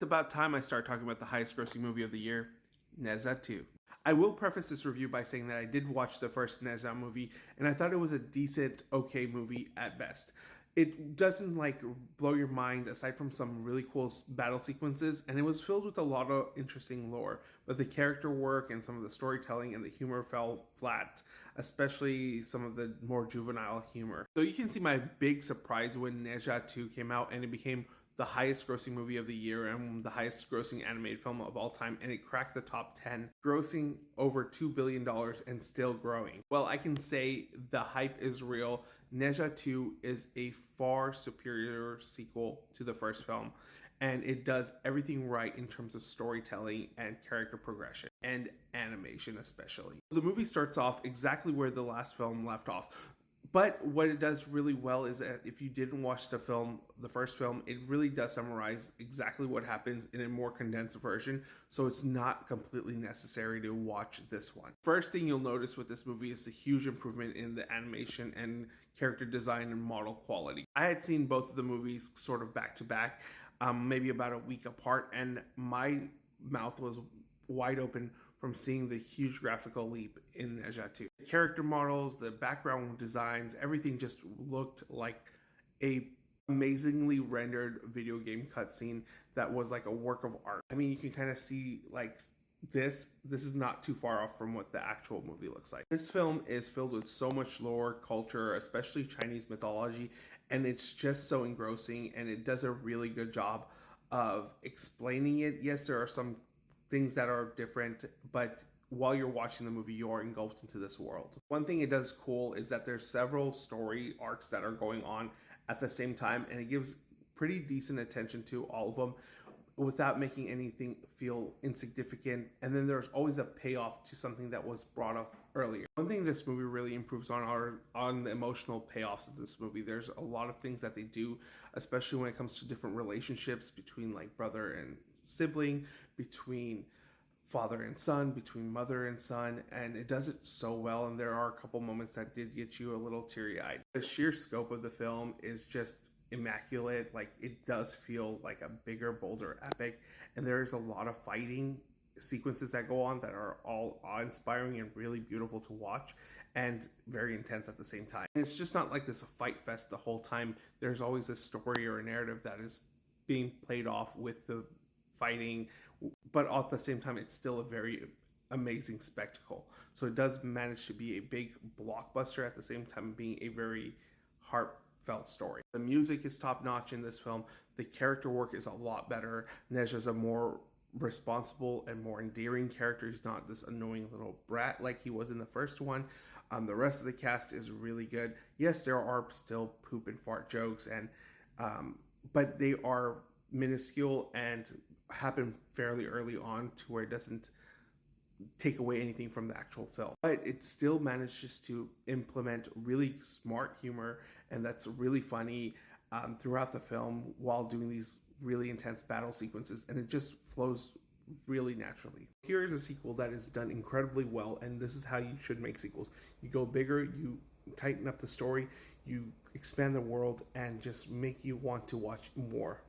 It's about time I start talking about the highest grossing movie of the year, Neza 2. I will preface this review by saying that I did watch the first Neza movie and I thought it was a decent, okay movie at best. It doesn't blow your mind aside from some really cool battle sequences, and it was filled with a lot of interesting lore, but the character work and some of the storytelling and the humor fell flat, especially some of the more juvenile humor. So you can see my big surprise when Neja 2 came out and it became the highest grossing movie of the year and the highest grossing animated film of all time, and it cracked the top 10, grossing over $2 billion and still growing. Well, I can say the hype is real. Neja 2 is a far superior sequel to the first film, and it does everything right in terms of storytelling and character progression and animation especially. The movie starts off exactly where the last film left off. But what it does really well is that if you didn't watch the first film, it really does summarize exactly what happens in a more condensed version, so it's not completely necessary to watch this one. First thing you'll notice with this movie is a huge improvement in the animation and character design and model quality. I had seen both of the movies sort of back to back, maybe about a week apart, and my mouth was wide open from seeing the huge graphical leap in Neja 2. The character models, the background designs, everything just looked like a amazingly rendered video game cutscene that was like a work of art. I mean, you can kind of see this is not too far off from what the actual movie looks like. This film is filled with so much lore, culture, especially Chinese mythology, and it's just so engrossing, and it does a really good job of explaining it. Yes, there are some things that are different, but while you're watching the movie, you are engulfed into this world. One thing it does cool is that there's several story arcs that are going on at the same time, and it gives pretty decent attention to all of them without making anything feel insignificant. And then there's always a payoff to something that was brought up earlier. One thing this movie really improves on are on the emotional payoffs of this movie. There's a lot of things that they do, especially when it comes to different relationships between brother and sibling, between father and son, between mother and son, and it does it so well. And there are a couple moments that did get you a little teary-eyed. The sheer scope of the film is just immaculate. It does feel like a bigger, bolder epic, and there's a lot of fighting sequences that go on that are all awe-inspiring and really beautiful to watch and very intense at the same time. And it's just not like this a fight fest the whole time. There's always a story or a narrative that is being played off with the fighting, but at the same time it's still a very amazing spectacle. So it does manage to be a big blockbuster at the same time being a very heartfelt story. The music is top notch in this film. The character work is a lot better. Neja's a more responsible and more endearing character. He's not this annoying little brat like he was in the first one. The rest of the cast is really good. Yes, there are still poop and fart jokes, and but they are minuscule and happen fairly early on to where it doesn't take away anything from the actual film. But it still manages to implement really smart humor, and that's really funny throughout the film while doing these really intense battle sequences, and it just flows really naturally. Here is a sequel that is done incredibly well, and this is how you should make sequels. You go bigger, you tighten up the story, you expand the world, and just make you want to watch more.